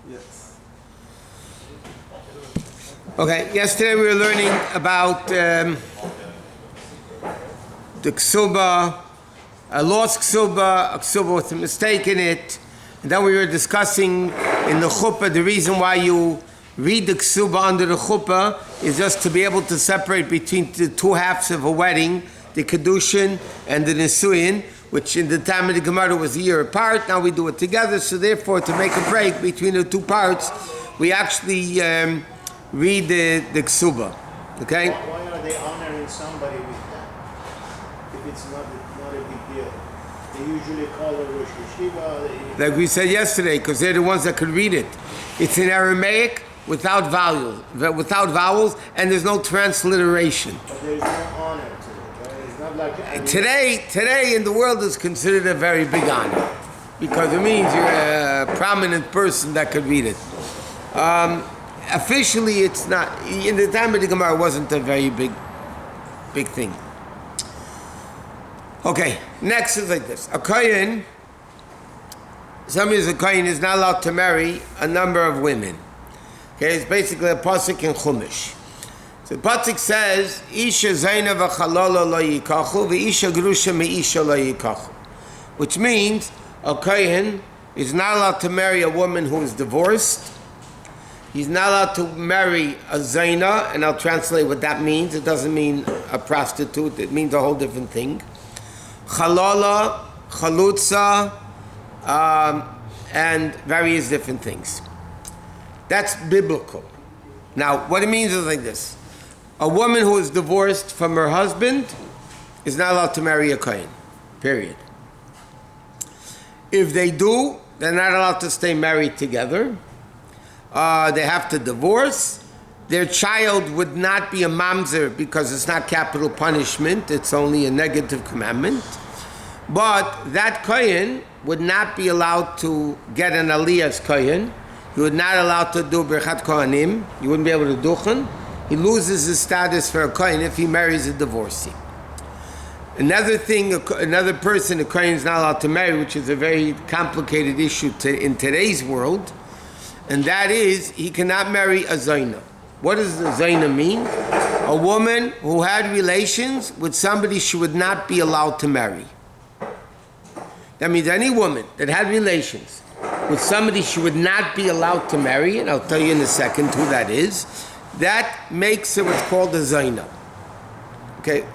Yes. Okay, yesterday we were learning about the ksuba, a lost ksuba, a ksuba with a mistake in it. And then we were discussing in the chuppah, the reason why you read the ksuba under the chuppah is just to be able to separate between the two halves of a wedding, the kedushin and the nisuin, which in the time of the Gemara was a year apart. Now we do it together, so therefore to make a break between the two parts, we actually read the ksuba. Okay? Why are they honoring somebody with that? If it's not a big deal. They usually call it Rosh Yeshiva. Like we said yesterday, because they're the ones that could read it. It's in Aramaic without vowels, and there's no transliteration. But there's no honor to it. Right? It's not like Today in the world is considered a very big honor, because it means you're a prominent person that could read it. Officially, it's not. In the time of the Gemara, it wasn't a very big thing. Okay, next is like this. A Cohen, somebody who's a Cohen is not allowed to marry a number of women. Okay, it's basically a pasuk in Chumash. So the pasuk says, Isha zayna v'chalala lo yikachu v'isha grusha me'isha lo yikachu. Which means a Cohen is not allowed to marry a woman who is divorced. He's not allowed to marry a zayna, and I'll translate what that means. It doesn't mean a prostitute. It means a whole different thing. Chalala, chalutza, and various different things. That's biblical. Now, what it means is like this. A woman who is divorced from her husband is not allowed to marry a Kohen. Period. If they do, they're not allowed to stay married together. They have to divorce. Their child would not be a mamzer because it's not capital punishment. It's only a negative commandment. But that Kohen would not be allowed to get an aliyah as Kohen. He would not allowed to do Birchat Kohanim. He wouldn't be able to duchen. He loses his status for a Kohen if he marries a divorcee. Another thing, another person a Kohen is not allowed to marry, which is a very complicated issue in today's world, and that is he cannot marry a Zaina. What does the Zaina mean? A woman who had relations with somebody she would not be allowed to marry. That means any woman that had relations with somebody she would not be allowed to marry, and I'll tell you in a second who that is, that makes her what's called a Zaina. Okay?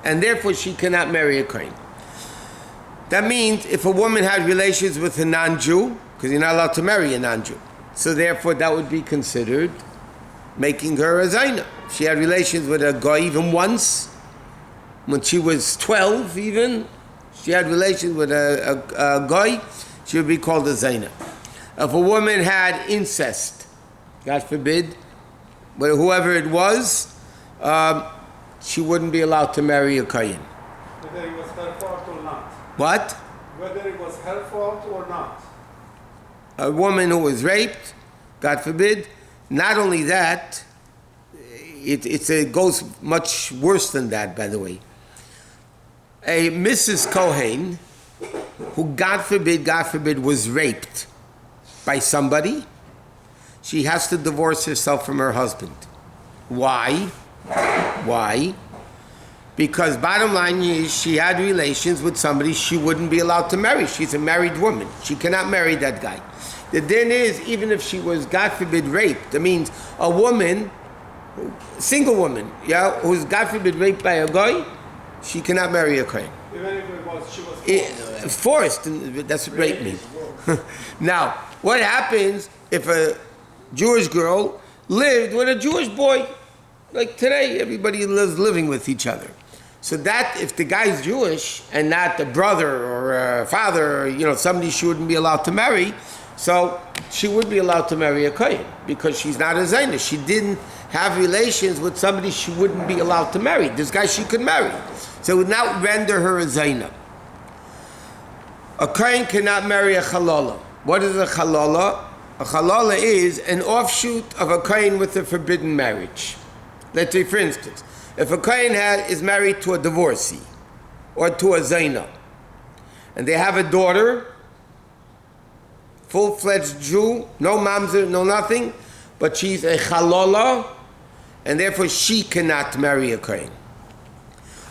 And therefore she cannot marry a Kohen. That means if a woman had relations with a non-Jew, because you're not allowed to marry a non-Jew, so therefore that would be considered making her a Zaina. She had relations with a guy even once, when she was 12 even, she had relations with a guy, she would be called a Zaina. If a woman had incest, God forbid, but whoever it was, she wouldn't be allowed to marry a Kohen. Whether it was her fault or not. What? Whether it was her fault or not. A woman who was raped, God forbid. Not only that, it goes much worse than that, by the way. A Mrs. Cohen, who God forbid, was raped by somebody, she has to divorce herself from her husband. Why? Because bottom line is she had relations with somebody she wouldn't be allowed to marry. She's a married woman. She cannot marry that guy. The din is, even if she was, God forbid, raped, that means a woman, single woman, who's, God forbid, raped by a guy, she cannot marry a Kohen. Even if she was forced. That's what rape means. Now, what happens if a Jewish girl lived with a Jewish boy? Like today, everybody lives living with each other. So that, if the guy's Jewish and not a brother or a father, or, somebody she wouldn't be allowed to marry, so she would be allowed to marry a Kohen because she's not a Zaina. She didn't have relations with somebody she wouldn't be allowed to marry. This guy she could marry. So it would not render her a Zaina. A Kohen cannot marry a Chalala. What is a Chalala? A Chalala is an offshoot of a Kohen with a forbidden marriage. Let's say, for instance, if a Kohen is married to a divorcee or to a Zaina, and they have a daughter, full-fledged Jew, no mamzer, no nothing, but she's a chalola, and therefore she cannot marry a Kohen.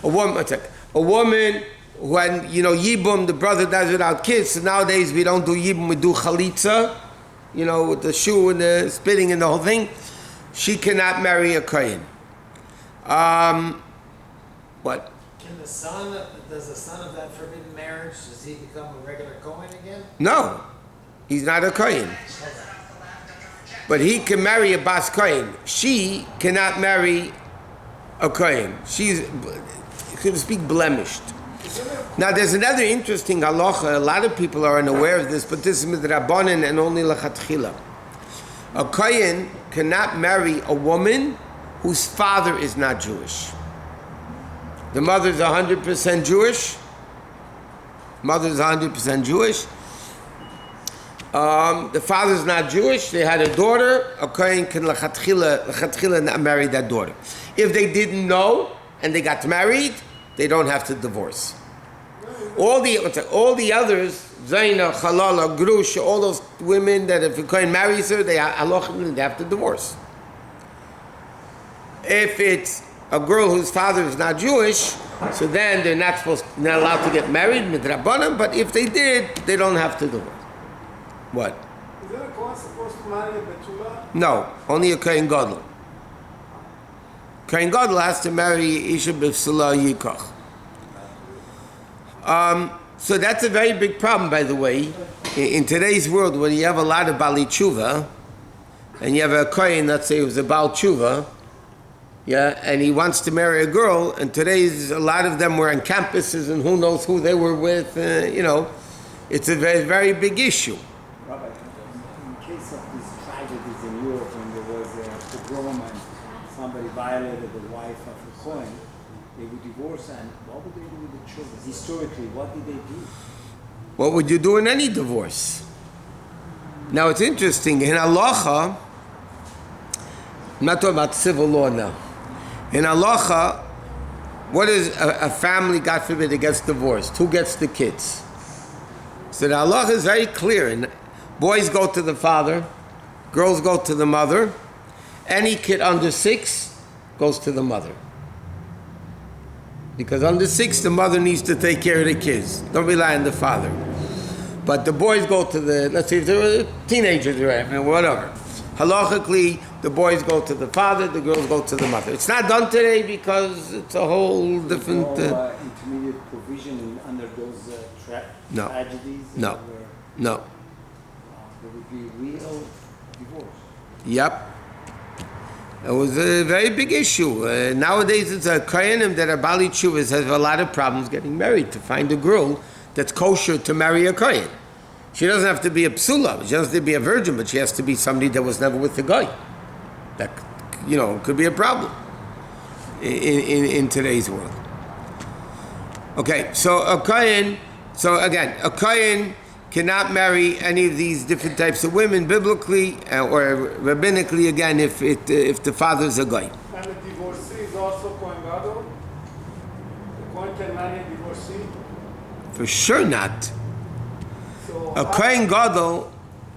A woman, when, Yibum, the brother dies without kids, so nowadays we don't do Yibum, we do Chalitza, with the shoe and the spitting and the whole thing. She cannot marry a Kohen. What? Does the son of that forbidden marriage, does he become a regular Cohen again? No, he's not a Kohen. But he can marry a Bas Kohen. She cannot marry a Kohen. She's, so to speak, blemished. Now, there's another interesting halacha. A lot of people are unaware of this, but this is midrabanan and only lachatchila. A Kohen cannot marry a woman whose father is not Jewish. The mother's 100% Jewish. Mother's 100% Jewish. The father's not Jewish. They had a daughter. A Kohen can lachatchila not marry that daughter. If they didn't know and they got married, they don't have to divorce. All the others, Zaina, Halala, Grush, all those women that if a Kohen marries her, they have to divorce. If it's a girl whose father is not Jewish, so then they're not allowed to get married, midrabanan, but if they did, they don't have to divorce. What? Is there a Kohen supposed to marry a Betula? No, only a Kohen Gadol. Kohen Gadol has to marry Isha B'Psula Yikach. So that's a very big problem, by the way. In today's world, when you have a lot of Bali Tshuva, and you have a Kohen, let's say, who's a Baal Tshuva, and he wants to marry a girl, and today's a lot of them were on campuses, and who knows who they were with, it's a very, very big issue. Rabbi, in case of these tragedies in Europe, when there was a pogrom and somebody violated the wife of a Cohen, they would divorce, and what would they do with the children? Historically, what did they do? What would you do in any divorce? Now it's interesting, in halacha, I'm not talking about civil law now. In halacha, what is a family, God forbid, that gets divorced? Who gets the kids? So the halacha is very clear. And boys go to the father, girls go to the mother. Any kid under 6 goes to the mother. Because under 6, the mother needs to take care of the kids. Don't rely on the father. But the boys go to let's say if they're teenagers or whatever. Halachically, the boys go to the father, the girls go to the mother. It's not done today because it's a whole different... No intermediate provision under those tragedies? No. Where, No. there would be real divorce. Yep. It was a very big issue. Nowadays, it's a Kohenim that are Bali Tshuvas have a lot of problems getting married to find a girl that's kosher to marry a Kohen. She doesn't have to be a psula. She doesn't have to be a virgin, but she has to be somebody that was never with a guy. That, could be a problem in today's world. Okay, so a Kohen cannot marry any of these different types of women biblically or rabbinically, again, if the father's a guy. And the divorcee is also Kohen Gadol? The Kohen can marry a divorcee? For sure not. So A Kohen Gadol,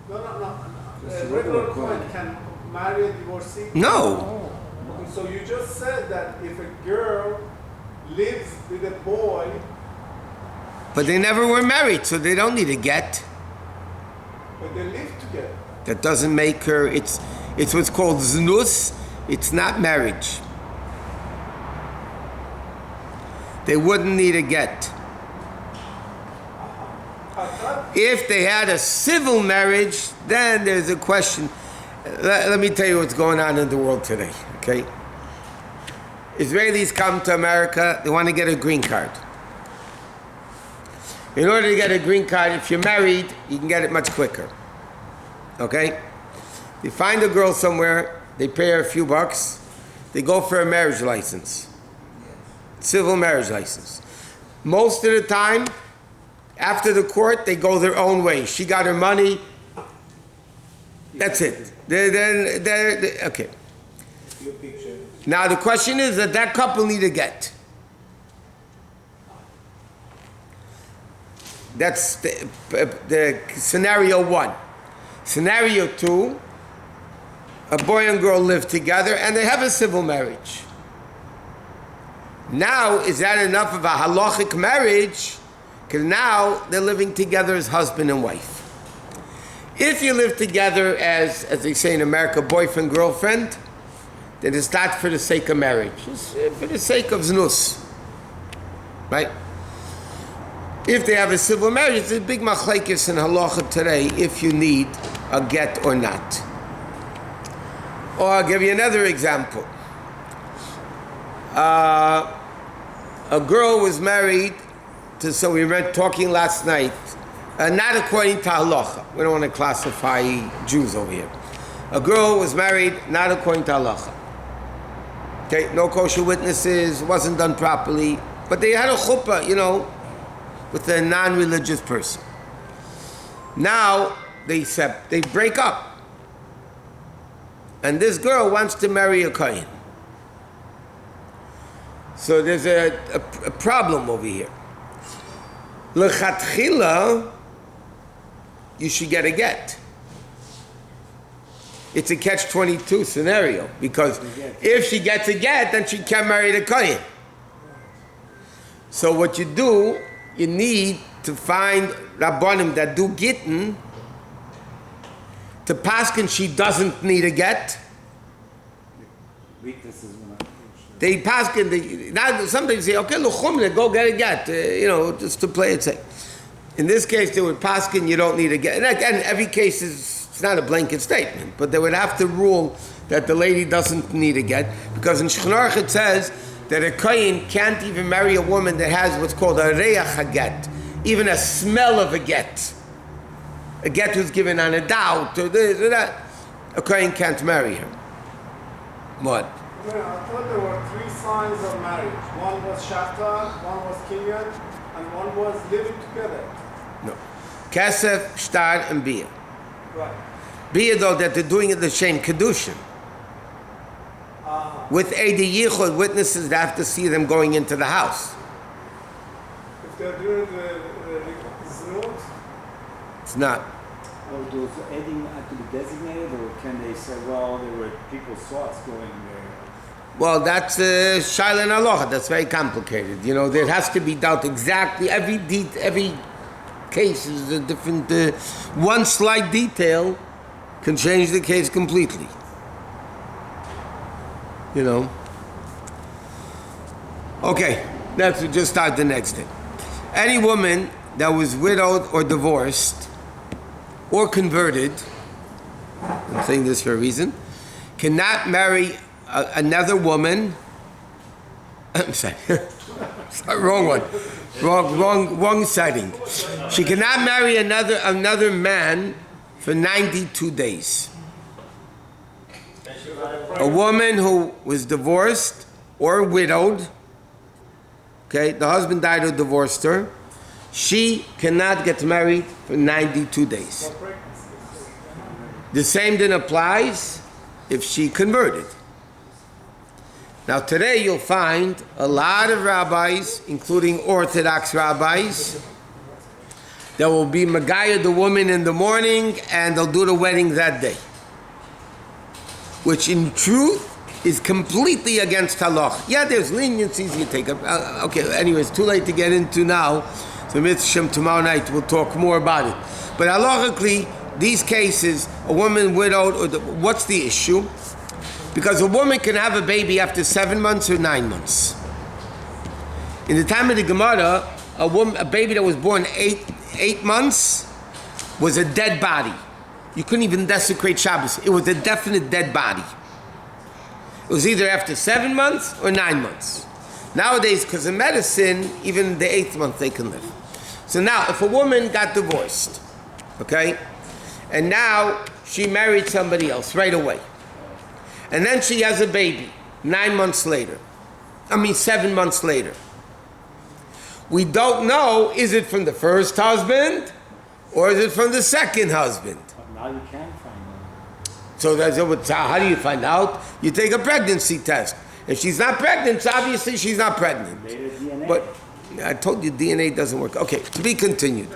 No. A regular Kohen can marry a divorcee? no. Okay, so you just said that if a girl lives with a boy, But they never were married, so they don't need a get. but they live together. That doesn't make her, it's what's called znus, it's not marriage. They wouldn't need a get. If they had a civil marriage, then there's a question. Let me tell you what's going on in the world today, okay? Israelis come to America, they want to get a green card. In order to get a green card, if you're married, you can get it much quicker. Okay? They find a girl somewhere, they pay her a few bucks, they go for a marriage license. Civil marriage license. Most of the time, after the court, they go their own way. She got her money. That's it. They're okay. Your picture. Now the question is that couple need a get. That's the scenario 1. Scenario 2, a boy and girl live together and they have a civil marriage. Now, is that enough of a halachic marriage? Because now they're living together as husband and wife. If you live together as they say in America, boyfriend, girlfriend, then it's not for the sake of marriage. It's for the sake of znus. Right? If they have a civil marriage, it's a big machlekes in halacha today if you need a get or not. Or I'll give you another example. A girl was married to, so we were talking last night, not according to halacha. We don't want to classify Jews over here. A girl was married not according to halacha. Okay, no kosher witnesses, wasn't done properly, but they had a chuppah, with a non-religious person. Now they break up, and this girl wants to marry a Cohen. So there's a problem over here. L'chatchila, you should get a get. It's a catch-22 scenario, because if she gets a get, then she can't marry the Cohen. So what you do, you need to find Rabbanim that do gittin to paskin she doesn't need a get. Weaknesses when They paskin, now sometimes say, okay, l'chumle, go get a get, just to play it safe. In this case, they would paskin, you don't need a get. And again, every case it's not a blanket statement, but they would have to rule that the lady doesn't need a get, because in Shchnarch it says that a kohen can't even marry a woman that has what's called a reach haget, even a smell of a get. A get was given on a doubt or this or that. A kohen can't marry her. What? I thought there were 3 signs of marriage. One was shafta, one was kinyan, and one was living together. No. Kesef, shtar, and bia. Right. Bia, though, that they're doing it the same kedushin. With Eidi Yichud, witnesses that have to see them going into the house. If they're doing the znut, It's not. Or those adding had to be designated, or can they say, well, there were people saw us going there? Well, that's Shaila and Aloha. That's very complicated. There has to be dealt exactly. Every case is a different. One slight detail can change the case completely. Okay, next we just start the next thing. Any woman that was widowed or divorced or converted, I'm saying this for a reason, cannot marry another woman. I'm sorry, wrong one, wrong setting. She cannot marry another man for 92 days. A woman who was divorced or widowed, okay, the husband died or divorced her, she cannot get married for 92 days. The same then applies if she converted. Now today you'll find a lot of rabbis, including Orthodox rabbis, that will be Megaya the woman in the morning and they'll do the wedding that day. Which in truth is completely against halach. Yeah, there's leniencies you take up. Okay, anyway, it's too late to get into now. So Mitzvah tomorrow night we'll talk more about it. But halachically, these cases, a woman widowed, what's the issue? Because a woman can have a baby after 7 months or 9 months. In the time of the Gemara, a baby that was born 8 months was a dead body. You couldn't even desecrate Shabbos. It was a definite dead body. It was either after 7 months or 9 months. Nowadays, because of medicine, even the 8th month they can live. So now, if a woman got divorced, okay, and now she married somebody else right away, and then she has a baby 7 months later, we don't know, is it from the first husband or is it from the second husband? Now you can find out. So how do you find out? You take a pregnancy test. If she's not pregnant, obviously she's not pregnant. DNA. But I told you DNA doesn't work. Okay, to be continued.